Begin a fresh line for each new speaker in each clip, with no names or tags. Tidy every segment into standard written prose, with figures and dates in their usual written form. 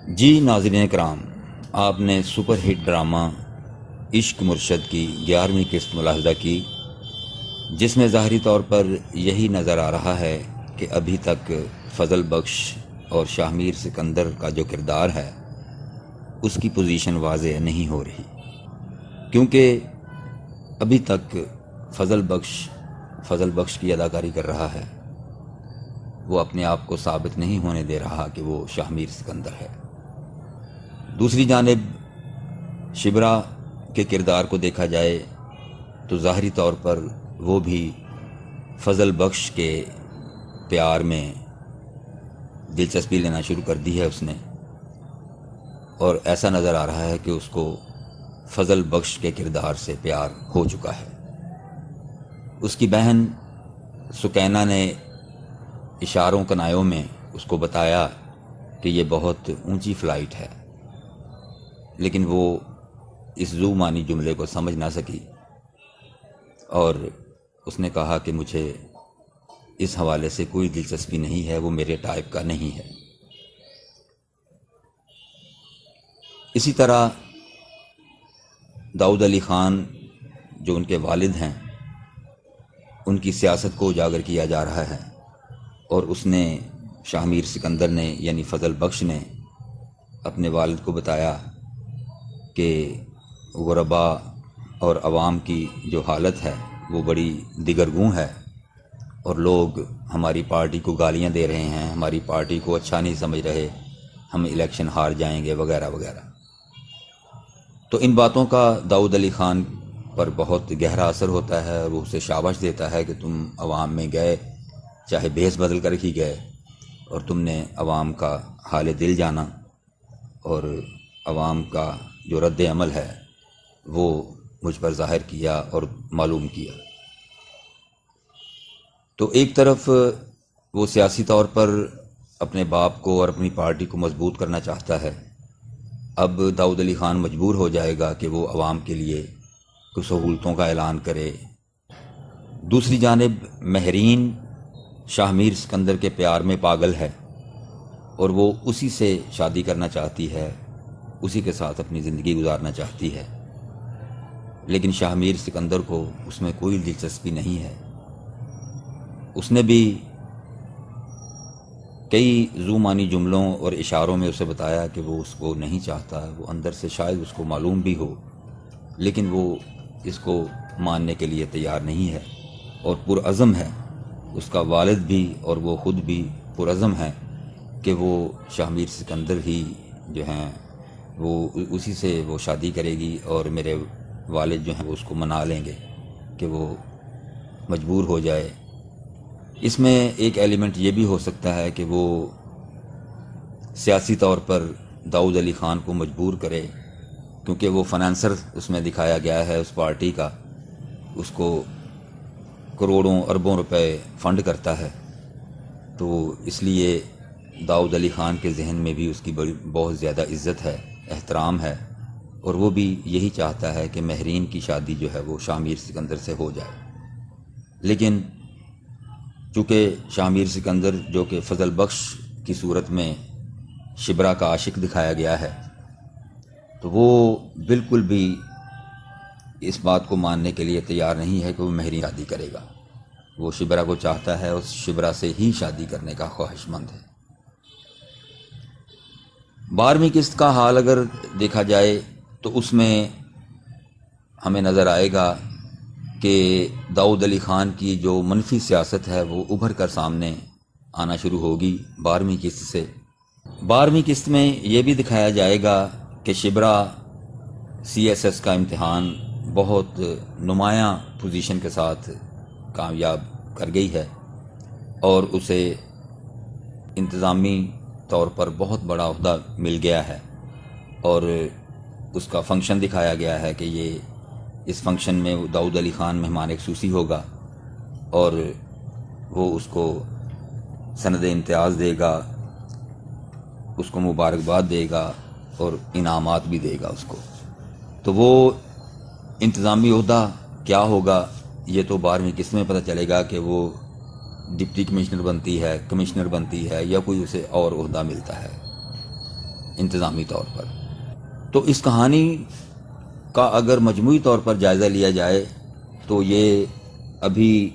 جی ناظرین کرام، آپ نے سپر ہٹ ڈرامہ عشق مرشد کی 11ویں قسط ملاحظہ کی، جس میں ظاہری طور پر یہی نظر آ رہا ہے کہ ابھی تک فضل بخش اور شاہ میر سکندر کا جو کردار ہے اس کی پوزیشن واضح نہیں ہو رہی، کیونکہ ابھی تک فضل بخش کی اداکاری کر رہا ہے، وہ اپنے آپ کو ثابت نہیں ہونے دے رہا کہ وہ شاہ میر سکندر ہے۔ دوسری جانب شبرا کے کردار کو دیکھا جائے تو ظاہری طور پر وہ بھی فضل بخش کے پیار میں دلچسپی لینا شروع کر دی ہے اس نے، اور ایسا نظر آ رہا ہے کہ اس کو فضل بخش کے کردار سے پیار ہو چکا ہے۔ اس کی بہن سکینہ نے اشاروں کنایوں میں اس کو بتایا کہ یہ بہت اونچی فلائٹ ہے، لیکن وہ اس ذو معنی جملے کو سمجھ نہ سکی، اور اس نے کہا کہ مجھے اس حوالے سے کوئی دلچسپی نہیں ہے، وہ میرے ٹائپ کا نہیں ہے۔ اسی طرح داؤد علی خان جو ان کے والد ہیں، ان کی سیاست کو اجاگر کیا جا رہا ہے، اور اس نے شاہ میر سکندر نے یعنی فضل بخش نے اپنے والد کو بتایا کہ غربا اور عوام کی جو حالت ہے وہ بڑی دگرگوں ہے، اور لوگ ہماری پارٹی کو گالیاں دے رہے ہیں، ہماری پارٹی کو اچھا نہیں سمجھ رہے، ہم الیکشن ہار جائیں گے وغیرہ وغیرہ۔ تو ان باتوں کا داؤد علی خان پر بہت گہرا اثر ہوتا ہے، اور وہ اسے شاباش دیتا ہے کہ تم عوام میں گئے، چاہے بھیس بدل کر ہی گئے، اور تم نے عوام کا حال دل جانا اور عوام کا جو رد عمل ہے وہ مجھ پر ظاہر کیا اور معلوم کیا۔ تو ایک طرف وہ سیاسی طور پر اپنے باپ کو اور اپنی پارٹی کو مضبوط کرنا چاہتا ہے، اب داؤد علی خان مجبور ہو جائے گا کہ وہ عوام کے لیے کچھ سہولتوں کا اعلان کرے۔ دوسری جانب مہرین شاہ میر سکندر کے پیار میں پاگل ہے، اور وہ اسی سے شادی کرنا چاہتی ہے، اسی کے ساتھ اپنی زندگی گزارنا چاہتی ہے، لیکن شاہ میر سکندر کو اس میں کوئی دلچسپی نہیں ہے۔ اس نے بھی کئی ذو معنی جملوں اور اشاروں میں اسے بتایا کہ وہ اس کو نہیں چاہتا، وہ اندر سے شاید اس کو معلوم بھی ہو، لیکن وہ اس کو ماننے کے لیے تیار نہیں ہے، اور پرعزم ہے۔ اس کا والد بھی اور وہ خود بھی پرعزم ہیں کہ وہ شاہ میر سکندر ہی جو ہیں وہ اسی سے وہ شادی کرے گی، اور میرے والد جو ہیں وہ اس کو منا لیں گے کہ وہ مجبور ہو جائے۔ اس میں ایک ایلیمنٹ یہ بھی ہو سکتا ہے کہ وہ سیاسی طور پر داؤد علی خان کو مجبور کرے، کیونکہ وہ فنانسر اس میں دکھایا گیا ہے اس پارٹی کا، اس کو کروڑوں اربوں روپے فنڈ کرتا ہے، تو اس لیے داؤد علی خان کے ذہن میں بھی اس کی بہت زیادہ عزت ہے، احترام ہے، اور وہ بھی یہی چاہتا ہے کہ مہرین کی شادی جو ہے وہ شاہ میر سکندر سے ہو جائے۔ لیکن چونکہ شاہ میر سکندر جو کہ فضل بخش کی صورت میں شبرا کا عاشق دکھایا گیا ہے، تو وہ بالکل بھی اس بات کو ماننے کے لیے تیار نہیں ہے کہ وہ مہرین شادی کرے گا۔ وہ شبرا کو چاہتا ہے، اس شبرا سے ہی شادی کرنے کا خواہش مند ہے۔ 12ویں قسط کا حال اگر دیکھا جائے تو اس میں ہمیں نظر آئے گا کہ داؤد علی خان کی جو منفی سیاست ہے وہ ابھر کر سامنے آنا شروع ہوگی 12ویں قسط سے۔ 12ویں قسط میں یہ بھی دکھایا جائے گا کہ شبرا CSS کا امتحان بہت نمایاں پوزیشن کے ساتھ کامیاب کر گئی ہے، اور اسے انتظامی طور پر بہت بڑا عہدہ مل گیا ہے، اور اس کا فنکشن دکھایا گیا ہے کہ یہ اس فنکشن میں داؤد علی خان مہمان خصوصی ہوگا، اور وہ اس کو سند امتیاز دے گا، اس کو مبارکباد دے گا اور انعامات بھی دے گا اس کو۔ تو وہ انتظامی عہدہ کیا ہوگا یہ تو 12ویں قسط میں پتہ چلے گا کہ وہ ڈپٹی کمشنر بنتی ہے، کمشنر بنتی ہے، یا کوئی اسے اور عہدہ ملتا ہے۔ انتظامی طور پر۔ تو اس کہانی کا اگر مجموعی طور پر جائزہ لیا جائے تو یہ ابھی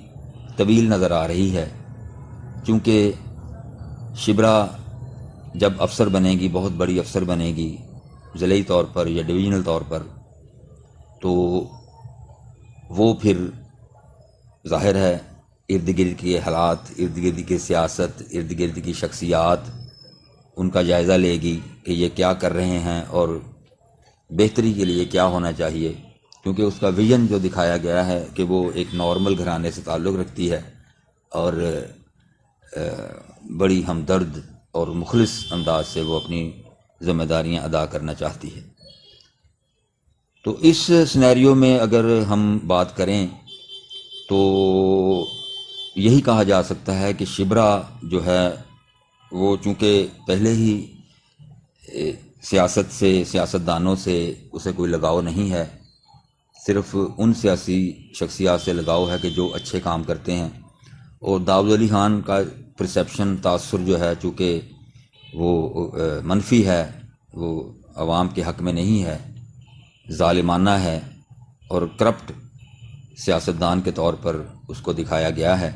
طویل نظر آ رہی ہے، چونکہ شبرا جب افسر بنے گی، بہت بڑی افسر بنے گی ضلعی طور پر یا ڈویژنل طور پر، تو وہ پھر ظاہر ہے ارد گرد کے حالات، ارد گرد کی سیاست، ارد گرد کی شخصیات، ان کا جائزہ لے گی کہ یہ کیا کر رہے ہیں اور بہتری کے لیے کیا ہونا چاہیے، کیونکہ اس کا ویژن جو دکھایا گیا ہے کہ وہ ایک نارمل گھرانے سے تعلق رکھتی ہے اور بڑی ہمدرد اور مخلص انداز سے وہ اپنی ذمہ داریاں ادا کرنا چاہتی ہے۔ تو اس سینیریو میں اگر ہم بات کریں تو یہی کہا جا سکتا ہے کہ شبرا جو ہے وہ چونکہ پہلے ہی سیاست سے، سیاستدانوں سے اسے کوئی لگاؤ نہیں ہے، صرف ان سیاسی شخصیات سے لگاؤ ہے کہ جو اچھے کام کرتے ہیں، اور داؤد علی خان کا پرسیپشن، تاثر جو ہے چونکہ وہ منفی ہے، وہ عوام کے حق میں نہیں ہے، ظالمانہ ہے اور کرپٹ سیاستدان کے طور پر اس کو دکھایا گیا ہے،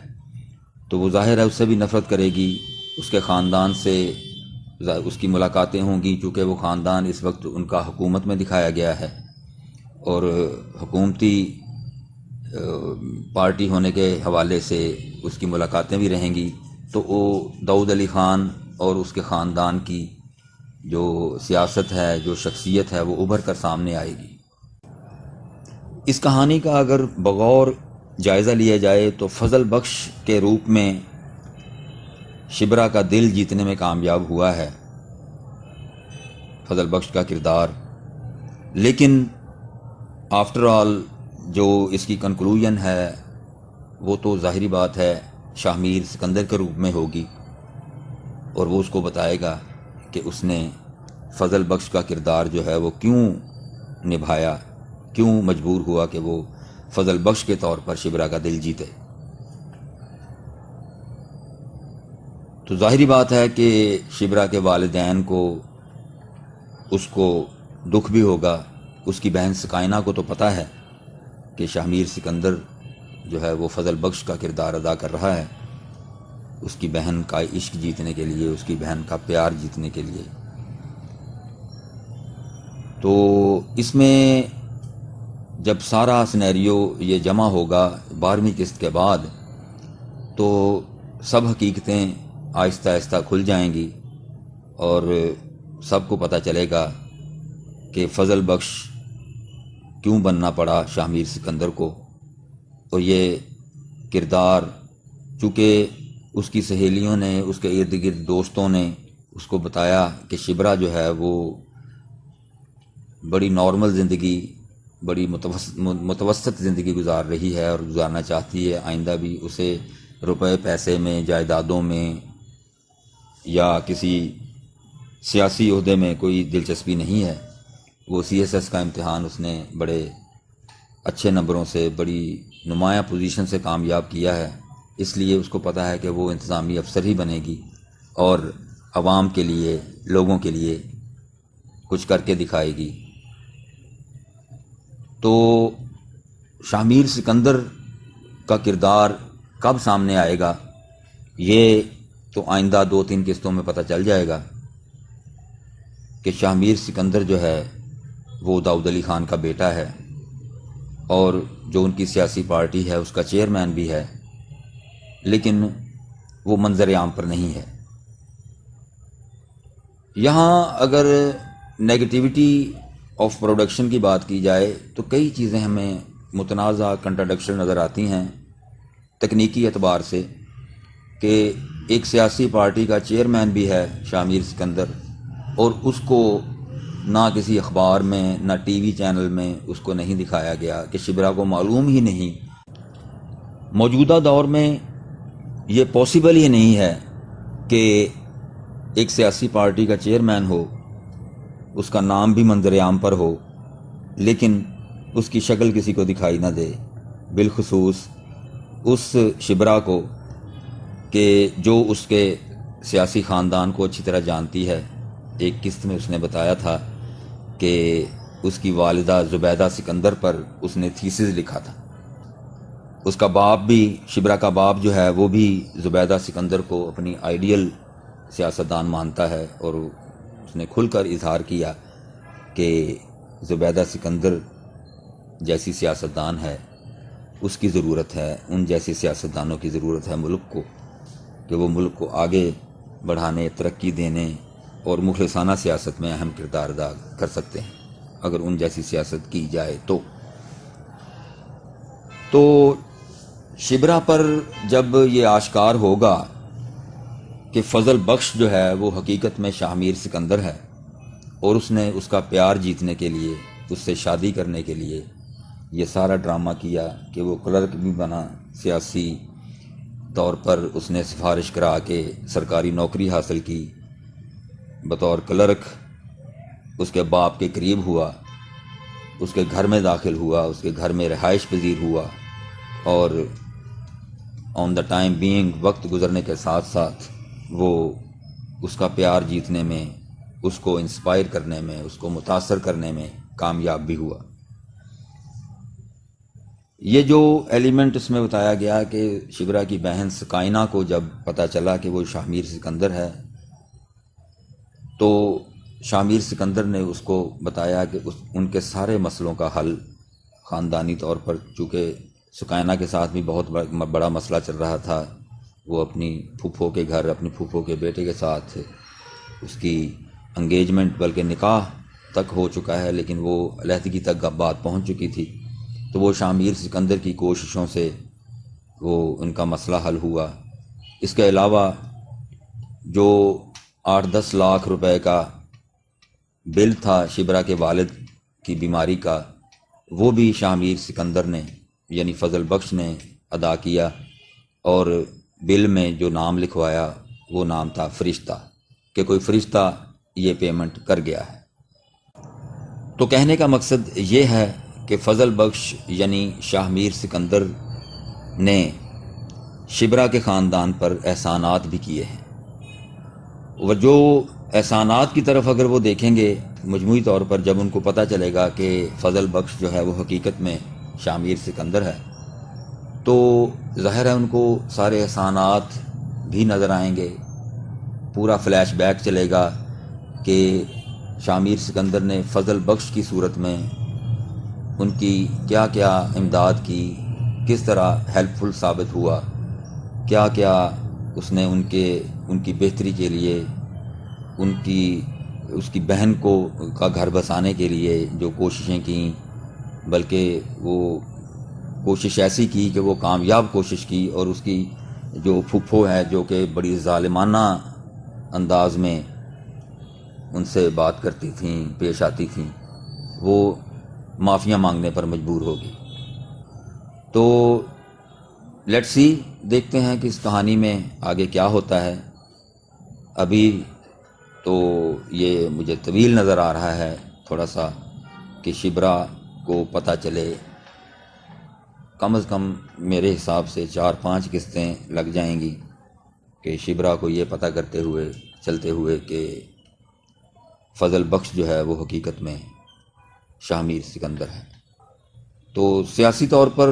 تو وہ ظاہر ہے اس سے بھی نفرت کرے گی، اس کے خاندان سے اس کی ملاقاتیں ہوں گی، چونکہ وہ خاندان اس وقت ان کا حکومت میں دکھایا گیا ہے اور حکومتی پارٹی ہونے کے حوالے سے اس کی ملاقاتیں بھی رہیں گی، تو وہ داؤد علی خان اور اس کے خاندان کی جو سیاست ہے، جو شخصیت ہے، وہ ابھر کر سامنے آئے گی۔ اس کہانی کا اگر بغور جائزہ لیا جائے تو فضل بخش کے روپ میں شبرا کا دل جیتنے میں کامیاب ہوا ہے فضل بخش کا کردار، لیکن آفٹر آل جو اس کی کنکلوژن ہے وہ تو ظاہری بات ہے شاہ میر سکندر کے روپ میں ہوگی، اور وہ اس کو بتائے گا کہ اس نے فضل بخش کا کردار جو ہے وہ کیوں نبھایا، کیوں مجبور ہوا کہ وہ فضل بخش کے طور پر شبرا کا دل جیتے۔ تو ظاہری بات ہے کہ شبرا کے والدین کو، اس کو دکھ بھی ہوگا، اس کی بہن سکائنہ کو تو پتہ ہے کہ شاہ میر سکندر جو ہے وہ فضل بخش کا کردار ادا کر رہا ہے، اس کی بہن کا عشق جیتنے کے لیے، اس کی بہن کا پیار جیتنے کے لیے۔ تو اس میں جب سارا سینیریو یہ جمع ہوگا 12ویں قسط کے بعد، تو سب حقیقتیں آہستہ آہستہ کھل جائیں گی اور سب کو پتہ چلے گا کہ فضل بخش کیوں بننا پڑا شاہ میر سکندر کو، اور یہ کردار چونکہ اس کی سہیلیوں نے، اس کے ارد گرد دوستوں نے اس کو بتایا کہ شبرا جو ہے وہ بڑی نارمل زندگی، بڑی متوسط زندگی گزار رہی ہے اور گزارنا چاہتی ہے، آئندہ بھی اسے روپے پیسے میں، جائیدادوں میں یا کسی سیاسی عہدے میں کوئی دلچسپی نہیں ہے۔ وہ CSS کا امتحان اس نے بڑے اچھے نمبروں سے، بڑی نمایاں پوزیشن سے کامیاب کیا ہے، اس لیے اس کو پتہ ہے کہ وہ انتظامی افسر ہی بنے گی اور عوام کے لیے، لوگوں کے لیے کچھ کر کے دکھائے گی۔ تو شاہ میر سکندر کا کردار کب سامنے آئے گا یہ تو آئندہ 2-3 قسطوں میں پتہ چل جائے گا کہ شاہ میر سکندر جو ہے وہ داؤد علی خان کا بیٹا ہے اور جو ان کی سیاسی پارٹی ہے اس کا چیئرمین بھی ہے، لیکن وہ منظر عام پر نہیں ہے۔ یہاں اگر نیگیٹیوٹی آف پروڈکشن کی بات کی جائے تو کئی چیزیں ہمیں متنازع، کنٹراڈکشن نظر آتی ہیں تکنیکی اعتبار سے، کہ ایک سیاسی پارٹی کا چیئرمین بھی ہے شاہ میر سکندر، اور اس کو نہ کسی اخبار میں، نہ ٹی وی چینل میں اس کو نہیں دکھایا گیا، کہ شبرا کو معلوم ہی نہیں۔ موجودہ دور میں یہ پاسبل ہی نہیں ہے کہ ایک سیاسی پارٹی کا چیئرمین ہو، اس کا نام بھی منظر عام پر ہو، لیکن اس کی شکل کسی کو دکھائی نہ دے، بالخصوص اس شبرا کو کہ جو اس کے سیاسی خاندان کو اچھی طرح جانتی ہے ایک قسط میں اس نے بتایا تھا کہ اس کی والدہ زبیدہ سکندر پر اس نے تھیسس لکھا تھا. اس کا باپ بھی، شبرا کا باپ جو ہے وہ بھی زبیدہ سکندر کو اپنی آئیڈیل سیاستدان مانتا ہے، اور اس نے کھل کر اظہار کیا کہ زبیدہ سکندر جیسی سیاستدان ہے، اس کی ضرورت ہے، ان جیسی سیاستدانوں کی ضرورت ہے ملک کو، کہ وہ ملک کو آگے بڑھانے، ترقی دینے اور مخلصانہ سیاست میں اہم کردار ادا کر سکتے ہیں اگر ان جیسی سیاست کی جائے تو شبرا پر جب یہ آشکار ہوگا کہ فضل بخش جو ہے وہ حقیقت میں شاہ میر سکندر ہے، اور اس نے اس کا پیار جیتنے کے لیے، اس سے شادی کرنے کے لیے یہ سارا ڈرامہ کیا کہ وہ کلرک بھی بنا، سیاسی طور پر اس نے سفارش کرا کے سرکاری نوکری حاصل کی، بطور کلرک اس کے باپ کے قریب ہوا، اس کے گھر میں داخل ہوا، اس کے گھر میں رہائش پذیر ہوا، اور آن دا ٹائم بینگ، وقت گزرنے کے ساتھ ساتھ وہ اس کا پیار جیتنے میں، اس کو انسپائر کرنے میں، اس کو متاثر کرنے میں کامیاب بھی ہوا. یہ جو ایلیمنٹ اس میں بتایا گیا کہ شبرا کی بہن سکائنہ کو جب پتہ چلا کہ وہ شاہ میر سکندر ہے، تو شاہ میر سکندر نے اس کو بتایا کہ ان کے سارے مسئلوں کا حل خاندانی طور پر، چونکہ سکائنہ کے ساتھ بھی بہت بڑا مسئلہ چل رہا تھا، وہ اپنی پھوپھو کے گھر، اپنی پھوپھو کے بیٹے کے ساتھ اس کی انگیجمنٹ، بلکہ نکاح تک ہو چکا ہے، لیکن وہ علیحدگی تک بات پہنچ چکی تھی. تو وہ شاہ میر سکندر کی کوششوں سے وہ ان کا مسئلہ حل ہوا. اس کے علاوہ جو 8-10 لاکھ روپے کا بل تھا شبرا کے والد کی بیماری کا، وہ بھی شاہ میر سکندر نے یعنی فضل بخش نے ادا کیا، اور بل میں جو نام لکھوایا وہ نام تھا فرشتہ، کہ کوئی فرشتہ یہ پیمنٹ کر گیا ہے. تو کہنے کا مقصد یہ ہے کہ فضل بخش یعنی شاہ میر سکندر نے شبرا کے خاندان پر احسانات بھی کیے ہیں، اور جو احسانات کی طرف اگر وہ دیکھیں گے مجموعی طور پر، جب ان کو پتہ چلے گا کہ فضل بخش جو ہے وہ حقیقت میں شاہ میر سکندر ہے، تو ظاہر ہے ان کو سارے احسانات بھی نظر آئیں گے. پورا فلیش بیک چلے گا کہ شاہ میر سکندر نے فضل بخش کی صورت میں ان کی کیا کیا امداد کی، کس طرح ہیلپ فل ثابت ہوا، کیا کیا اس نے ان کی بہتری کے لیے، اس کی بہن کا گھر بسانے کے لیے جو کوششیں کیں، بلکہ وہ کوشش ایسی کی کہ وہ کامیاب کوشش کی، اور اس کی جو پھوپھو ہے جو کہ بڑی ظالمانہ انداز میں ان سے بات کرتی تھیں، پیش آتی تھیں، وہ معافیاں مانگنے پر مجبور ہوگی. تو لیٹس سی، دیکھتے ہیں کہ اس کہانی میں آگے کیا ہوتا ہے. ابھی تو یہ مجھے طویل نظر آ رہا ہے تھوڑا سا، کہ شبرا کو پتہ چلے، کم از کم میرے حساب سے 4-5 قسطیں لگ جائیں گی کہ شبرا کو یہ پتہ چلتے ہوئے کہ فضل بخش جو ہے وہ حقیقت میں شاہ میر سکندر ہے. تو سیاسی طور پر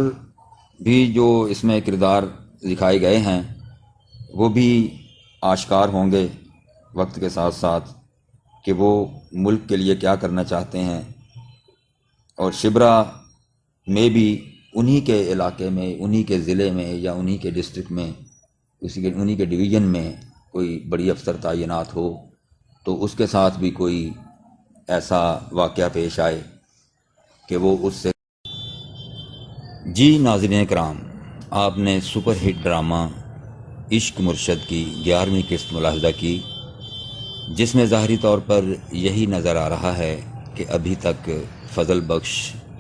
بھی جو اس میں کردار دکھائے گئے ہیں وہ بھی آشکار ہوں گے وقت کے ساتھ ساتھ، کہ وہ ملک کے لیے کیا کرنا چاہتے ہیں. اور شبرا میں بھی انہی کے علاقے میں، انہی کے ضلع میں، یا انہی کے ڈسٹرکٹ میں، انہی کے ڈویژن میں کوئی بڑی افسر تعینات ہو، تو اس کے ساتھ بھی کوئی ایسا واقعہ پیش آئے کہ وہ اس سے. جی ناظرین کرام، آپ نے سپر ہٹ ڈرامہ عشق مرشد کی 11ویں قسط ملاحظہ کی، جس میں ظاہری طور پر یہی نظر آ رہا ہے کہ ابھی تک فضل بخش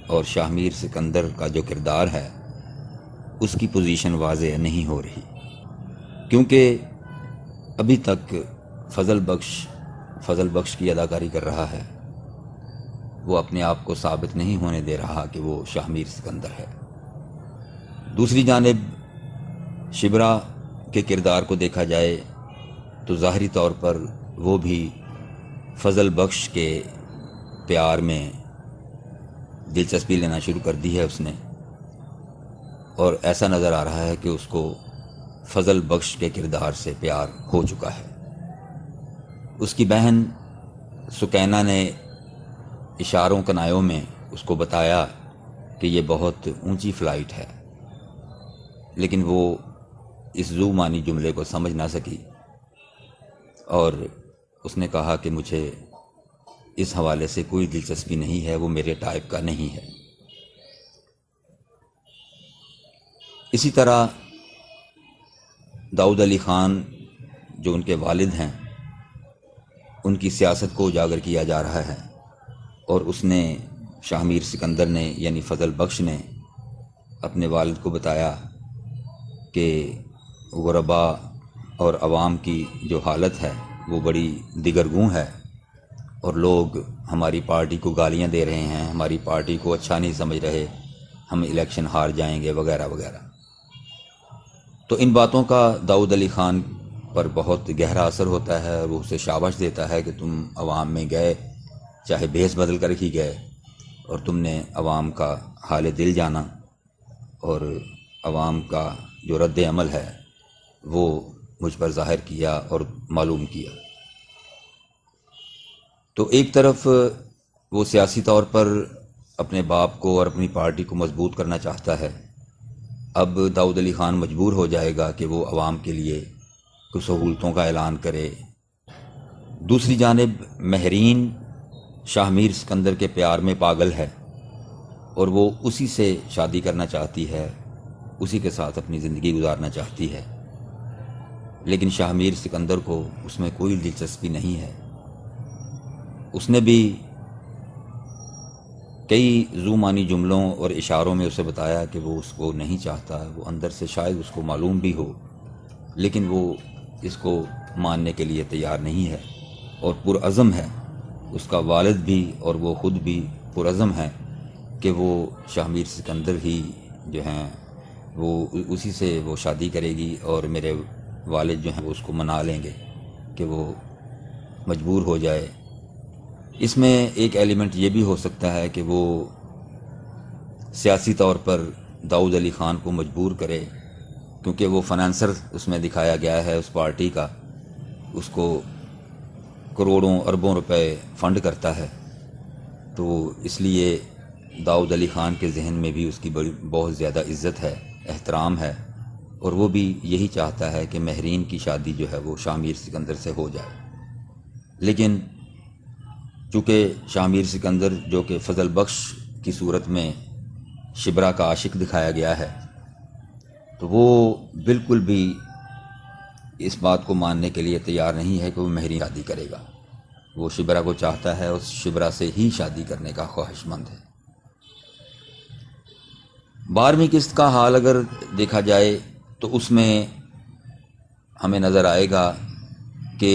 اور شاہ میر سکندر کا جو کردار ہے اس کی پوزیشن واضح نہیں ہو رہی، کیونکہ ابھی تک فضل بخش کی اداکاری کر رہا ہے، وہ اپنے آپ کو ثابت نہیں ہونے دے رہا کہ وہ شاہ میر سکندر ہے. دوسری جانب شبرا کے کردار کو دیکھا جائے تو ظاہری طور پر وہ بھی فضل بخش کے پیار میں دلچسپی لینا شروع کر دی ہے اس نے، اور ایسا نظر آ رہا ہے کہ اس کو فضل بخش کے کردار سے پیار ہو چکا ہے۔ اس کی بہن سکینہ نے اشاروں کنایوں میں اس کو بتایا کہ یہ بہت اونچی فلائٹ ہے، لیکن وہ اس ذو معنی جملے کو سمجھ نہ سکی، اور اس نے کہا کہ مجھے اس حوالے سے کوئی دلچسپی نہیں ہے، وہ میرے ٹائپ کا نہیں ہے۔ اسی طرح داؤد علی خان جو ان کے والد ہیں، ان کی سیاست کو اجاگر کیا جا رہا ہے، اور اس نے شاہ میر سکندر نے یعنی فضل بخش نے اپنے والد کو بتایا کہ غربا اور عوام کی جو حالت ہے وہ بڑی دگرگوں ہے، اور لوگ ہماری پارٹی کو گالیاں دے رہے ہیں، ہماری پارٹی کو اچھا نہیں سمجھ رہے، ہم الیکشن ہار جائیں گے وغیرہ وغیرہ۔ تو ان باتوں کا داؤد علی خان پر بہت گہرا اثر ہوتا ہے، اور وہ اسے شاباش دیتا ہے کہ تم عوام میں گئے، چاہے بھیس بدل کر ہی گئے، اور تم نے عوام کا حال دل جانا، اور عوام کا جو رد عمل ہے وہ مجھ پر ظاہر کیا اور معلوم کیا۔ تو ایک طرف وہ سیاسی طور پر اپنے باپ کو اور اپنی پارٹی کو مضبوط کرنا چاہتا ہے، اب داؤد علی خان مجبور ہو جائے گا کہ وہ عوام کے لیے کچھ سہولتوں کا اعلان کرے۔ دوسری جانب مہرین شاہ میر سکندر کے پیار میں پاگل ہے، اور وہ اسی سے شادی کرنا چاہتی ہے، اسی کے ساتھ اپنی زندگی گزارنا چاہتی ہے، لیکن شاہ میر سکندر کو اس میں کوئی دلچسپی نہیں ہے۔ اس نے بھی کئی ذو معنی جملوں اور اشاروں میں اسے بتایا کہ وہ اس کو نہیں چاہتا، وہ اندر سے شاید اس کو معلوم بھی ہو، لیکن وہ اس کو ماننے کے لیے تیار نہیں ہے، اور پرعزم ہے۔ اس کا والد بھی اور وہ خود بھی پرعزم ہیں کہ وہ شاہ میر سکندر ہی جو ہیں وہ اسی سے وہ شادی کرے گی، اور میرے والد جو ہیں وہ اس کو منا لیں گے کہ وہ مجبور ہو جائے۔ اس میں ایک ایلیمنٹ یہ بھی ہو سکتا ہے کہ وہ سیاسی طور پر داؤد علی خان کو مجبور کرے، کیونکہ وہ فنانسر اس میں دکھایا گیا ہے اس پارٹی کا، اس کو کروڑوں اربوں روپے فنڈ کرتا ہے، تو اس لیے داؤد علی خان کے ذہن میں بھی اس کی بہت زیادہ عزت ہے، احترام ہے، اور وہ بھی یہی چاہتا ہے کہ مہرین کی شادی جو ہے وہ شاہ میر سکندر سے ہو جائے۔ لیکن چونکہ شاہ میر سکندر جو کہ فضل بخش کی صورت میں شبرا کا عاشق دکھایا گیا ہے، تو وہ بالکل بھی اس بات کو ماننے کے لیے تیار نہیں ہے کہ وہ مہرین شادی کرے گا۔ وہ شبرا کو چاہتا ہے، اس شبرا سے ہی شادی کرنے کا خواہش مند ہے۔ 12ویں قسط کا حال اگر دیکھا جائے تو اس میں ہمیں نظر آئے گا کہ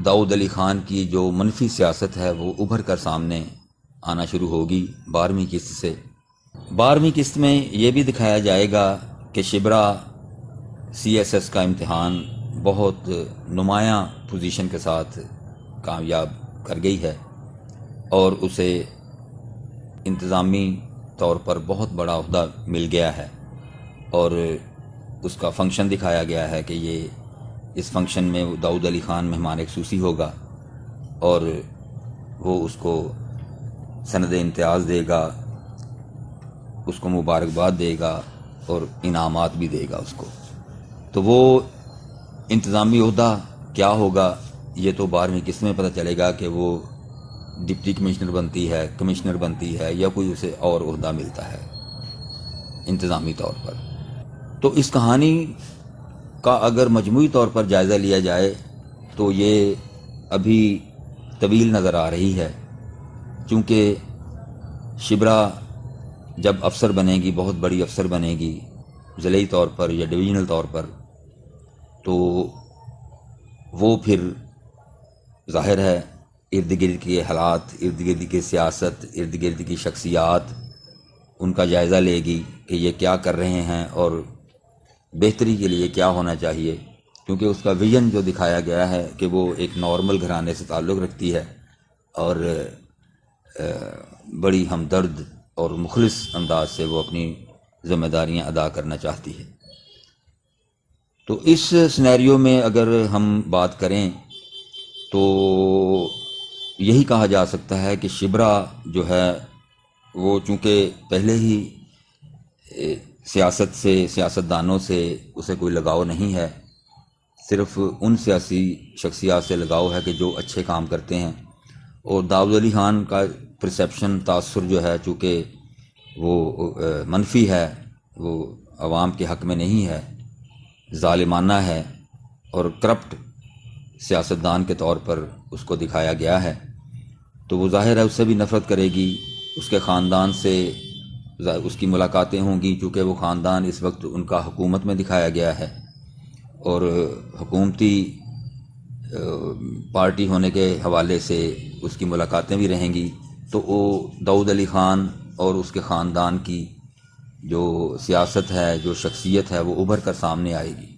داؤد علی خان کی جو منفی سیاست ہے وہ ابھر کر سامنے آنا شروع ہوگی 12ویں قسط سے۔ 12ویں قسط میں یہ بھی دکھایا جائے گا کہ شبرا CSS کا امتحان بہت نمایاں پوزیشن کے ساتھ کامیاب کر گئی ہے، اور اسے انتظامی طور پر بہت بڑا عہدہ مل گیا ہے، اور اس کا فنکشن دکھایا گیا ہے کہ یہ اس فنکشن میں داؤد علی خان مہمان خصوصی ہوگا، اور وہ اس کو سند امتیاز دے گا، اس کو مبارکباد دے گا اور انعامات بھی دے گا اس کو۔ تو وہ انتظامی عہدہ کیا ہوگا یہ تو 12ویں قسط میں پتہ چلے گا کہ وہ ڈپٹی کمشنر بنتی ہے، کمشنر بنتی ہے، یا کوئی اسے اور عہدہ ملتا ہے انتظامی طور پر۔ تو اس کہانی کا اگر مجموعی طور پر جائزہ لیا جائے تو یہ ابھی طویل نظر آ رہی ہے، چونکہ شبرا جب افسر بنے گی، بہت بڑی افسر بنے گی ضلعی طور پر یا ڈویژنل طور پر، تو وہ پھر ظاہر ہے ارد گرد کے حالات، ارد گرد کی سیاست، ارد گرد کی شخصیات، ان کا جائزہ لے گی کہ یہ کیا کر رہے ہیں اور بہتری کے لیے کیا ہونا چاہیے، کیونکہ اس کا ویژن جو دکھایا گیا ہے کہ وہ ایک نارمل گھرانے سے تعلق رکھتی ہے، اور بڑی ہمدرد اور مخلص انداز سے وہ اپنی ذمہ داریاں ادا کرنا چاہتی ہے۔ تو اس سینیریو میں اگر ہم بات کریں تو یہی کہا جا سکتا ہے کہ شبرا جو ہے وہ چونکہ پہلے ہی سیاست سے، سیاستدانوں سے اسے کوئی لگاؤ نہیں ہے، صرف ان سیاسی شخصیات سے لگاؤ ہے کہ جو اچھے کام کرتے ہیں، اور داؤد علی خان کا پرسیپشن، تاثر جو ہے چونکہ وہ منفی ہے، وہ عوام کے حق میں نہیں ہے، ظالمانہ ہے اور کرپٹ سیاستدان کے طور پر اس کو دکھایا گیا ہے، تو وہ ظاہر ہے اس سے بھی نفرت کرے گی، اس کے خاندان سے اس کی ملاقاتیں ہوں گی، چونکہ وہ خاندان اس وقت ان کا حکومت میں دکھایا گیا ہے اور حکومتی پارٹی ہونے کے حوالے سے اس کی ملاقاتیں بھی رہیں گی، تو وہ داؤد علی خان اور اس کے خاندان کی جو سیاست ہے، جو شخصیت ہے، وہ ابھر کر سامنے آئے گی۔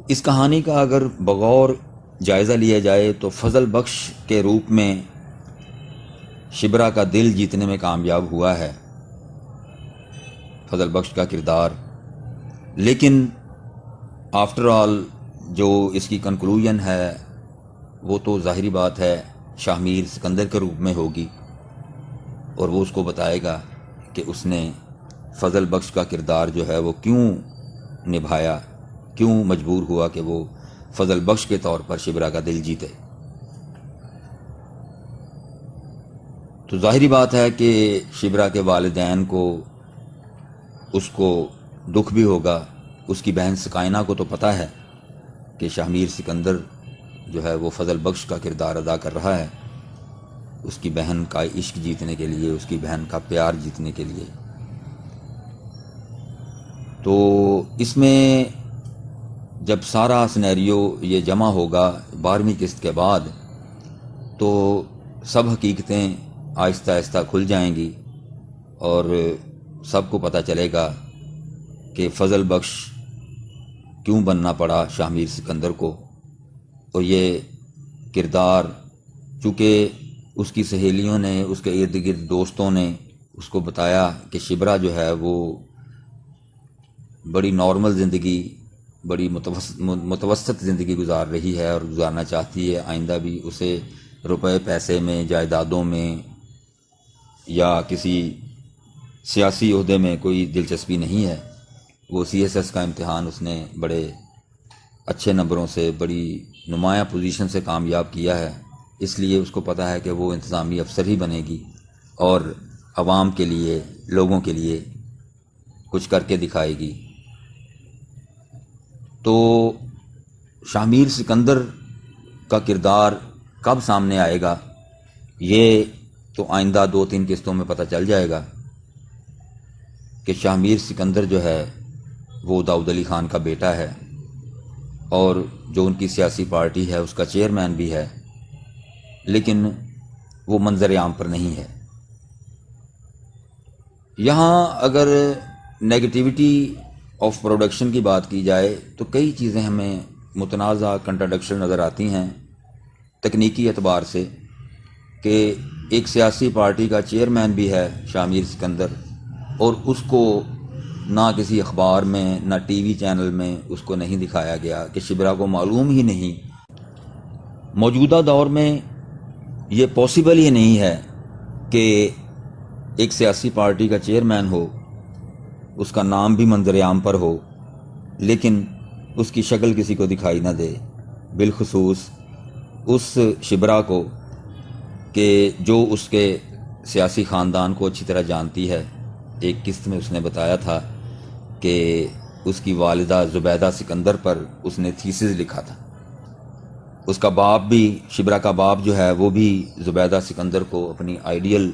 اس کہانی کا اگر بغور جائزہ لیا جائے تو فضل بخش کے روپ میں شبرا کا دل جیتنے میں کامیاب ہوا ہے فضل بخش کا کردار، لیکن آفٹر آل جو اس کی کنکلوژن ہے وہ تو ظاہری بات ہے شاہ میر سکندر کے روپ میں ہوگی، اور وہ اس کو بتائے گا کہ اس نے فضل بخش کا کردار جو ہے وہ کیوں نبھایا، کیوں مجبور ہوا کہ وہ فضل بخش کے طور پر شبرا کا دل جیتے۔ تو ظاہری بات ہے کہ شبرا کے والدین کو، اس کو دکھ بھی ہوگا، اس کی بہن سکائنہ کو تو پتہ ہے کہ شاہ میر سکندر جو ہے وہ فضل بخش کا کردار ادا کر رہا ہے، اس کی بہن کا عشق جیتنے کے لیے، اس کی بہن کا پیار جیتنے کے لیے۔ تو اس میں جب سارا سینیریو یہ جمع ہوگا 12ویں قسط کے بعد، تو سب حقیقتیں آہستہ آہستہ کھل جائیں گی اور سب کو پتہ چلے گا کہ فضل بخش کیوں بننا پڑا شاہ میر سکندر کو، اور یہ کردار چونکہ اس کی سہیلیوں نے، اس کے ارد گرد دوستوں نے اس کو بتایا کہ شبرا جو ہے وہ بڑی نارمل زندگی، بڑی متوسط زندگی گزار رہی ہے اور گزارنا چاہتی ہے، آئندہ بھی اسے روپے پیسے میں، جائیدادوں میں یا کسی سیاسی عہدے میں کوئی دلچسپی نہیں ہے۔ وہ CSS کا امتحان اس نے بڑے اچھے نمبروں سے، بڑی نمایاں پوزیشن سے کامیاب کیا ہے، اس لیے اس کو پتہ ہے کہ وہ انتظامی افسر ہی بنے گی اور عوام کے لیے، لوگوں کے لیے کچھ کر کے دکھائے گی۔ تو شاہ میر سکندر کا کردار کب سامنے آئے گا یہ تو آئندہ 2-3 قسطوں میں پتہ چل جائے گا کہ شاہ میر سکندر جو ہے وہ داؤد علی خان کا بیٹا ہے اور جو ان کی سیاسی پارٹی ہے اس کا چیئرمین بھی ہے، لیکن وہ منظر عام پر نہیں ہے۔ یہاں اگر نیگیٹیوٹی آف پروڈکشن کی بات کی جائے تو کئی چیزیں ہمیں متنازع، کنٹراڈکشن نظر آتی ہیں تکنیکی اعتبار سے، کہ ایک سیاسی پارٹی کا چیئرمین بھی ہے شاہ میر سکندر، اور اس کو نہ کسی اخبار میں، نہ ٹی وی چینل میں اس کو نہیں دکھایا گیا، کہ شبرا کو معلوم ہی نہیں۔ موجودہ دور میں یہ پاسبل ہی نہیں ہے کہ ایک سیاسی پارٹی کا چیئرمین ہو، اس کا نام بھی منظر عام پر ہو، لیکن اس کی شکل کسی کو دکھائی نہ دے، بالخصوص اس شبرا کو کہ جو اس کے سیاسی خاندان کو اچھی طرح جانتی ہے۔ ایک قسط میں اس نے بتایا تھا کہ اس کی والدہ زبیدہ سکندر پر اس نے تھیسس لکھا تھا، اس کا باپ بھی، شبرا کا باپ جو ہے وہ بھی زبیدہ سکندر کو اپنی آئیڈیل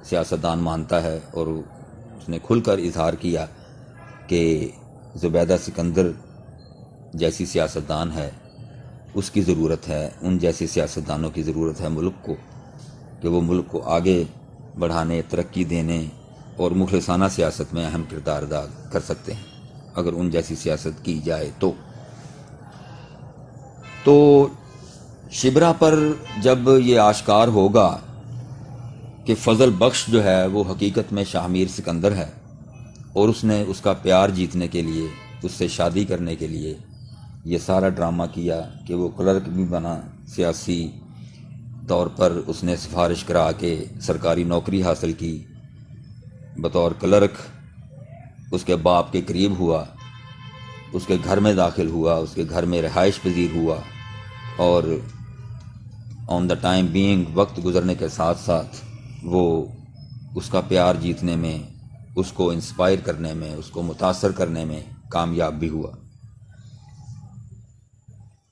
سیاستدان مانتا ہے، اور اس نے کھل کر اظہار کیا کہ زبیدہ سکندر جیسی سیاستدان ہے، اس کی ضرورت ہے، ان جیسی سیاستدانوں کی ضرورت ہے ملک کو، کہ وہ ملک کو آگے بڑھانے، ترقی دینے اور مخلصانہ سیاست میں اہم کردار ادا کر سکتے ہیں اگر ان جیسی سیاست کی جائے تو شبرا پر جب یہ آشکار ہوگا کہ فضل بخش جو ہے وہ حقیقت میں شاہ میر سکندر ہے اور اس نے اس کا پیار جیتنے کے لیے، اس سے شادی کرنے کے لیے یہ سارا ڈرامہ کیا کہ وہ کلرک بھی بنا، سیاسی طور پر اس نے سفارش کرا کے سرکاری نوکری حاصل کی، بطور کلرک اس کے باپ کے قریب ہوا، اس کے گھر میں داخل ہوا، اس کے گھر میں رہائش پذیر ہوا، اور آن دا ٹائم بینگ، وقت گزرنے کے ساتھ ساتھ وہ اس کا پیار جیتنے میں، اس کو انسپائر کرنے میں، اس کو متاثر کرنے میں کامیاب بھی ہوا۔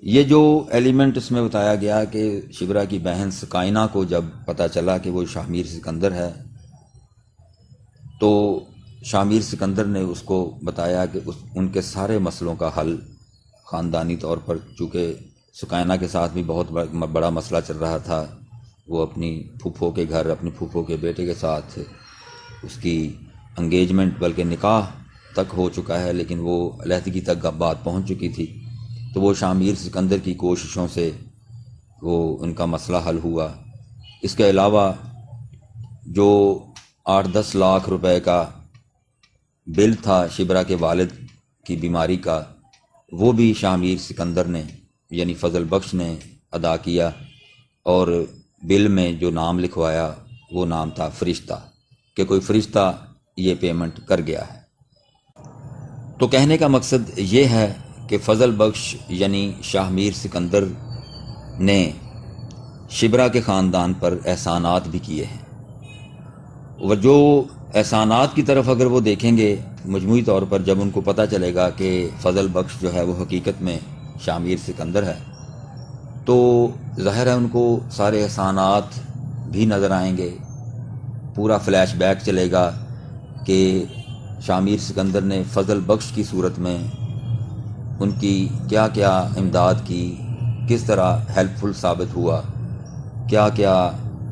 یہ جو ایلیمنٹ اس میں بتایا گیا کہ شبرا کی بہن سکائنہ کو جب پتہ چلا کہ وہ شاہ میر سکندر ہے تو شاہ میر سکندر نے اس کو بتایا کہ ان کے سارے مسئلوں کا حل خاندانی طور پر، چونکہ سکائنہ کے ساتھ بھی بہت بڑا مسئلہ چل رہا تھا، وہ اپنی پھوپھو کے گھر، اپنی پھوپھو کے بیٹے کے ساتھ اس کی انگیجمنٹ بلکہ نکاح تک ہو چکا ہے، لیکن وہ علیحدگی تک بات پہنچ چکی تھی، تو وہ شاہ میر سکندر کی کوششوں سے وہ ان کا مسئلہ حل ہوا۔ اس کے علاوہ جو 8-10 لاکھ روپے کا بل تھا شبرا کے والد کی بیماری کا، وہ بھی شاہ میر سکندر نے یعنی فضل بخش نے ادا کیا، اور بل میں جو نام لکھوایا وہ نام تھا فرشتہ، کہ کوئی فرشتہ یہ پیمنٹ کر گیا ہے۔ تو کہنے کا مقصد یہ ہے کہ فضل بخش یعنی شاہ میر سکندر نے شبرا کے خاندان پر احسانات بھی کیے ہیں، اور جو احسانات کی طرف اگر وہ دیکھیں گے مجموعی طور پر، جب ان کو پتہ چلے گا کہ فضل بخش جو ہے وہ حقیقت میں شاہ میر سکندر ہے، تو ظاہر ہے ان کو سارے احسانات بھی نظر آئیں گے، پورا فلیش بیک چلے گا کہ شاہ میر سکندر نے فضل بخش کی صورت میں ان کی کیا کیا امداد کی، کس طرح ہیلپ فل ثابت ہوا، کیا کیا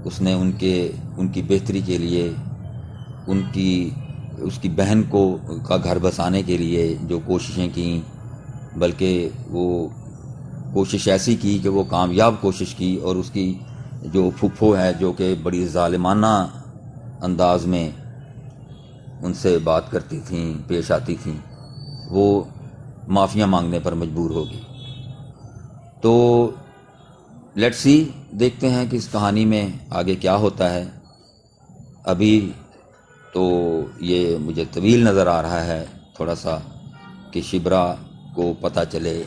اس نے ان کی بہتری کے لیے، اس کی بہن کا گھر بسانے کے لیے جو کوششیں کیں، بلکہ وہ کوشش ایسی کی کہ وہ کامیاب کوشش کی، اور اس کی جو پھوپھو ہے جو کہ بڑی ظالمانہ انداز میں ان سے بات کرتی تھیں، پیش آتی تھیں، وہ معافیاں مانگنے پر مجبور ہوگی۔ تو لیٹس سی، دیکھتے ہیں کہ اس کہانی میں آگے کیا ہوتا ہے۔ ابھی تو یہ مجھے طویل نظر آ رہا ہے تھوڑا سا، کہ شبرا کو پتہ چلے،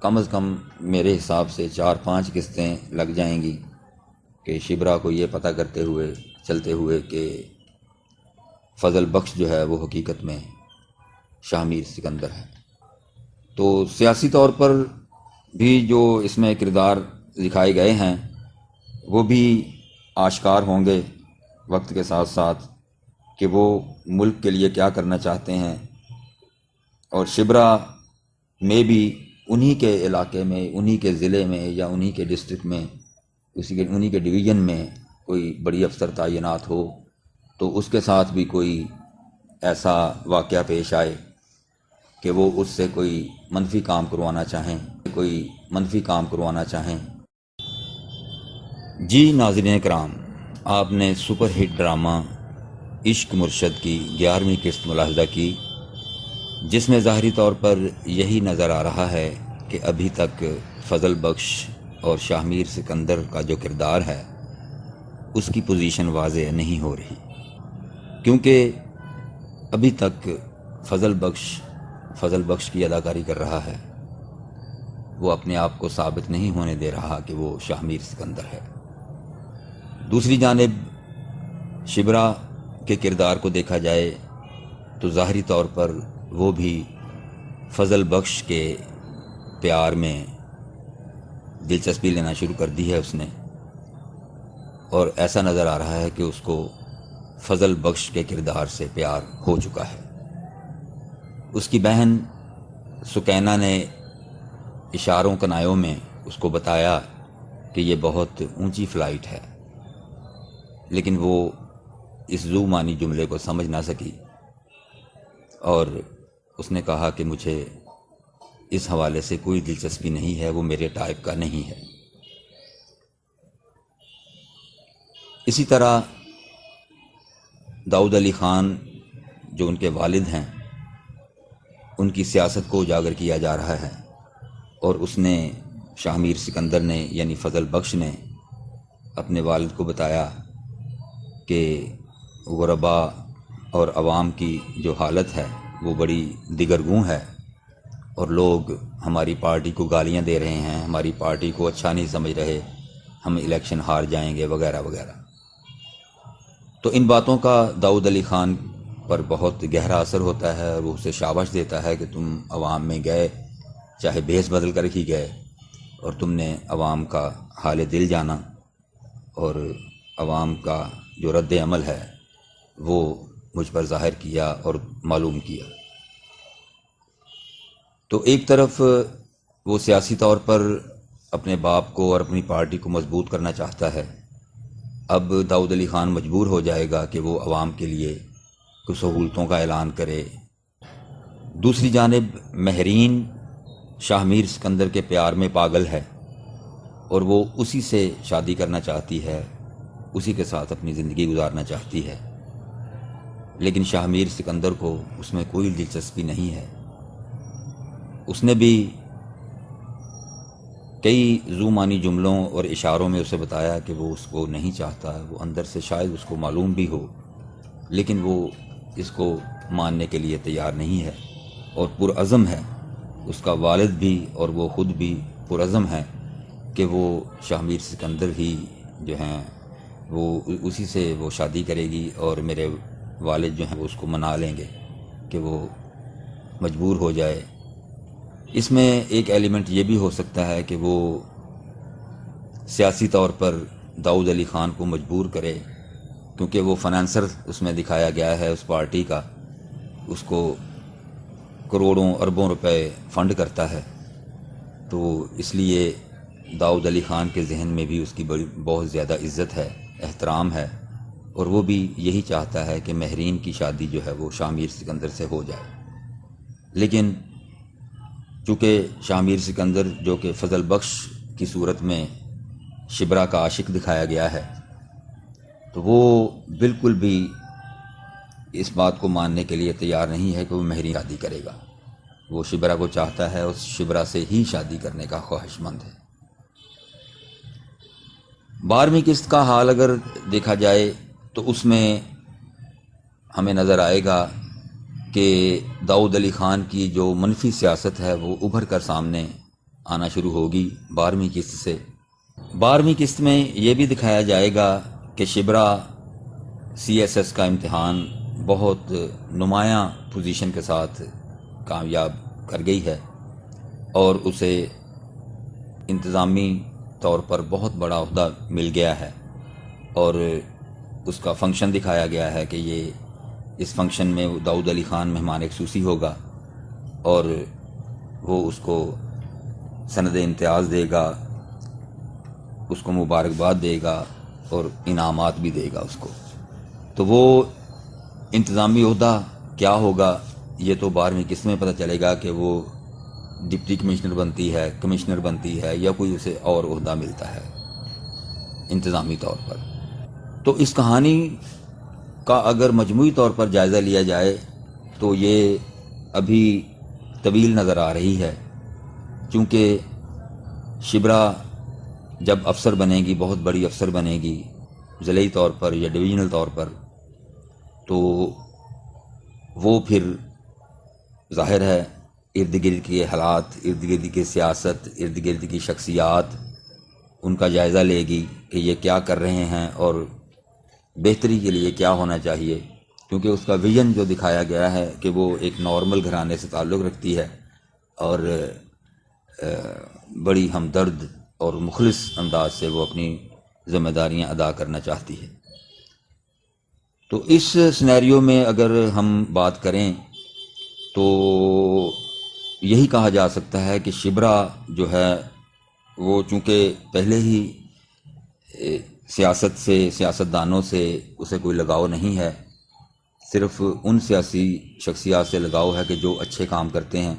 کم از کم میرے حساب سے 4-5 قسطیں لگ جائیں گی کہ شبرا کو یہ پتہ چلتے ہوئے کہ فضل بخش جو ہے وہ حقیقت میں شاہ میر سکندر ہے۔ تو سیاسی طور پر بھی جو اس میں کردار دکھائے گئے ہیں وہ بھی آشکار ہوں گے وقت کے ساتھ ساتھ، کہ وہ ملک کے لیے کیا کرنا چاہتے ہیں، اور شبرا میں بھی انہی کے علاقے میں، انہی کے ضلع میں، یا انہی کے ڈسٹرکٹ میں، انہی کے ڈویژن میں کوئی بڑی افسر تعینات ہو تو اس کے ساتھ بھی کوئی ایسا واقعہ پیش آئے کہ وہ اس سے کوئی منفی کام کروانا چاہیں۔ جی ناظرین کرام، آپ نے سپر ہٹ ڈرامہ عشق مرشد کی 11ویں قسط ملاحظہ کی، جس میں ظاہری طور پر یہی نظر آ رہا ہے کہ ابھی تک فضل بخش اور شاہ میر سکندر کا جو کردار ہے اس کی پوزیشن واضح نہیں ہو رہی، کیونکہ ابھی تک فضل بخش کی اداکاری کر رہا ہے، وہ اپنے آپ کو ثابت نہیں ہونے دے رہا کہ وہ شاہ میر سکندر ہے۔ دوسری جانب شبرا کے کردار کو دیکھا جائے تو ظاہری طور پر وہ بھی فضل بخش کے پیار میں دلچسپی لینا شروع کر دی ہے اس نے، اور ایسا نظر آ رہا ہے کہ اس کو فضل بخش کے کردار سے پیار ہو چکا ہے۔ اس کی بہن سکینہ نے اشاروں کنایوں میں اس کو بتایا کہ یہ بہت اونچی فلائٹ ہے، لیکن وہ اس ذو معنی جملے کو سمجھ نہ سکی، اور اس نے کہا کہ مجھے اس حوالے سے کوئی دلچسپی نہیں ہے، وہ میرے ٹائپ کا نہیں ہے۔ اسی طرح داؤد علی خان جو ان کے والد ہیں، ان کی سیاست کو اجاگر کیا جا رہا ہے، اور اس نے شاہ میر سکندر نے یعنی فضل بخش نے اپنے والد کو بتایا کہ غربا اور عوام کی جو حالت ہے وہ بڑی دگرگوں ہے، اور لوگ ہماری پارٹی کو گالیاں دے رہے ہیں، ہماری پارٹی کو اچھا نہیں سمجھ رہے، ہم الیکشن ہار جائیں گے وغیرہ وغیرہ۔ تو ان باتوں کا داؤد علی خان پر بہت گہرا اثر ہوتا ہے، اور وہ اسے شاباش دیتا ہے کہ تم عوام میں گئے، چاہے بھیس بدل کر ہی گئے، اور تم نے عوام کا حال دل جانا، اور عوام کا جو رد عمل ہے وہ مجھ پر ظاہر کیا اور معلوم کیا۔ تو ایک طرف وہ سیاسی طور پر اپنے باپ کو اور اپنی پارٹی کو مضبوط کرنا چاہتا ہے، اب داؤد علی خان مجبور ہو جائے گا کہ وہ عوام کے لیے کچھ سہولتوں کا اعلان کرے۔ دوسری جانب مہرین شاہ میر سکندر کے پیار میں پاگل ہے، اور وہ اسی سے شادی کرنا چاہتی ہے، اسی کے ساتھ اپنی زندگی گزارنا چاہتی ہے، لیکن شاہ میر سکندر کو اس میں کوئی دلچسپی نہیں ہے۔ اس نے بھی کئی ذو معنی جملوں اور اشاروں میں اسے بتایا کہ وہ اس کو نہیں چاہتا، وہ اندر سے شاید اس کو معلوم بھی ہو، لیکن وہ اس کو ماننے کے لیے تیار نہیں ہے، اور پرعزم ہے۔ اس کا والد بھی اور وہ خود بھی پرعزم ہیں کہ وہ شاہ میر سکندر ہی جو ہیں وہ اسی سے وہ شادی کرے گی، اور میرے والد جو ہیں وہ اس کو منا لیں گے کہ وہ مجبور ہو جائے۔ اس میں ایک ایلیمنٹ یہ بھی ہو سکتا ہے کہ وہ سیاسی طور پر داؤد علی خان کو مجبور کرے، کیونکہ وہ فنانسر اس میں دکھایا گیا ہے اس پارٹی کا، اس کو کروڑوں اربوں روپے فنڈ کرتا ہے، تو اس لیے داؤد علی خان کے ذہن میں بھی اس کی بہت زیادہ عزت ہے، احترام ہے، اور وہ بھی یہی چاہتا ہے کہ مہرین کی شادی جو ہے وہ شاہ میر سکندر سے ہو جائے۔ لیکن چونکہ شاہ میر سکندر جو کہ فضل بخش کی صورت میں شبرا کا عاشق دکھایا گیا ہے، تو وہ بالکل بھی اس بات کو ماننے کے لیے تیار نہیں ہے کہ وہ مہرین شادی کرے گا۔ وہ شبرا کو چاہتا ہے، اس شبرا سے ہی شادی کرنے کا خواہش مند ہے۔ 12ویں قسط کا حال اگر دیکھا جائے تو اس میں ہمیں نظر آئے گا کہ داؤد علی خان کی جو منفی سیاست ہے وہ ابھر کر سامنے آنا شروع ہوگی 12ویں قسط سے۔ 12ویں قسط میں یہ بھی دکھایا جائے گا کہ شبرا CSS کا امتحان بہت نمایاں پوزیشن کے ساتھ کامیاب کر گئی ہے، اور اسے انتظامی طور پر بہت بڑا عہدہ مل گیا ہے، اور اس کا فنکشن دکھایا گیا ہے کہ یہ اس فنکشن میں داؤد علی خان مہمان خصوصی ہوگا، اور وہ اس کو سند امتیاز دے گا، اس کو مبارکباد دے گا اور انعامات بھی دے گا اس کو۔ تو وہ انتظامی عہدہ کیا ہوگا یہ تو 12ویں قسط میں پتہ چلے گا کہ وہ ڈپٹی کمشنر بنتی ہے، کمشنر بنتی ہے، یا کوئی اسے اور عہدہ ملتا ہے انتظامی طور پر۔ تو اس کہانی کا اگر مجموعی طور پر جائزہ لیا جائے تو یہ ابھی طویل نظر آ رہی ہے، چونکہ شبرا جب افسر بنے گی، بہت بڑی افسر بنے گی ضلعی طور پر یا ڈویژنل طور پر، تو وہ پھر ظاہر ہے ارد گرد کے حالات، ارد گرد کی سیاست، ارد گرد کی شخصیات، ان کا جائزہ لے گی کہ یہ کیا کر رہے ہیں اور بہتری کے لیے کیا ہونا چاہیے، کیونکہ اس کا ویژن جو دکھایا گیا ہے کہ وہ ایک نارمل گھرانے سے تعلق رکھتی ہے، اور بڑی ہمدرد اور مخلص انداز سے وہ اپنی ذمہ داریاں ادا کرنا چاہتی ہے۔ تو اس سینیریو میں اگر ہم بات کریں تو یہی کہا جا سکتا ہے کہ شبرا جو ہے وہ چونکہ پہلے ہی سیاست سے، سیاستدانوں سے اسے کوئی لگاؤ نہیں ہے، صرف ان سیاسی شخصیات سے لگاؤ ہے کہ جو اچھے کام کرتے ہیں،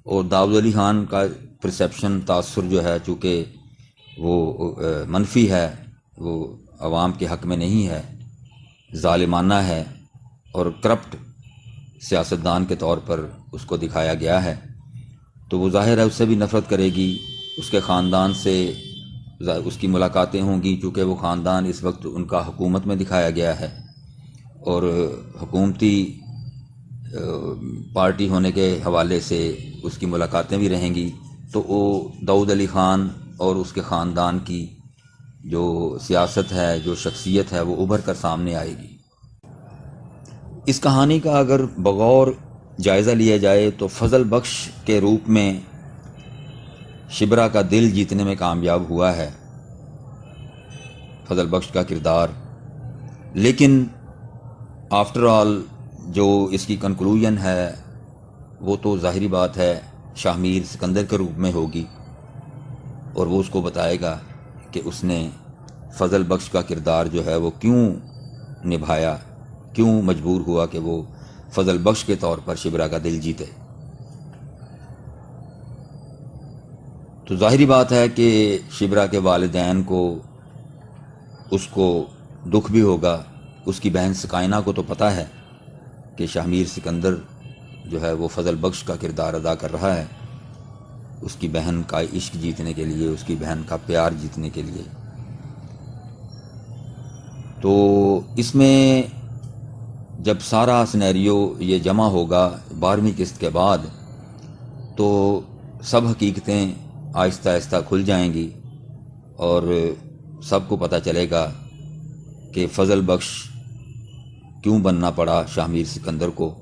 اور داؤد علی خان کا پرسیپشن تاثر جو ہے چونکہ وہ منفی ہے، وہ عوام کے حق میں نہیں ہے، ظالمانہ ہے اور کرپٹ سیاستدان کے طور پر اس کو دکھایا گیا ہے، تو وہ ظاہر ہے اس سے بھی نفرت کرے گی، اس کے خاندان سے اس کی ملاقاتیں ہوں گی، چونکہ وہ خاندان اس وقت ان کا حکومت میں دکھایا گیا ہے اور حکومتی پارٹی ہونے کے حوالے سے اس کی ملاقاتیں بھی رہیں گی، تو وہ داؤد علی خان اور اس کے خاندان کی جو سیاست ہے، جو شخصیت ہے، وہ ابھر کر سامنے آئے گی۔ اس کہانی کا اگر بغور جائزہ لیا جائے تو فضل بخش کے روپ میں شبرا کا دل جیتنے میں کامیاب ہوا ہے فضل بخش کا کردار، لیکن آفٹر آل جو اس کی کنکلوژن ہے وہ تو ظاہری بات ہے شاہ میر سکندر کے روپ میں ہوگی، اور وہ اس کو بتائے گا کہ اس نے فضل بخش کا کردار جو ہے وہ کیوں نبھایا، کیوں مجبور ہوا کہ وہ فضل بخش کے طور پر شبرا کا دل جیتے۔ تو ظاہری بات ہے کہ شبرا کے والدین کو اس کو دکھ بھی ہوگا، اس کی بہن سکائنہ کو تو پتہ ہے کہ شاہ میر سکندر جو ہے وہ فضل بخش کا کردار ادا کر رہا ہے اس کی بہن کا عشق جیتنے کے لیے، اس کی بہن کا پیار جیتنے کے لیے۔ تو اس میں جب سارا سینیریو یہ جمع ہوگا 12ویں قسط کے بعد تو سب حقیقتیں آہستہ آہستہ کھل جائیں گی اور سب کو پتہ چلے گا کہ فضل بخش کیوں بننا پڑا شاہ میر سکندر کو،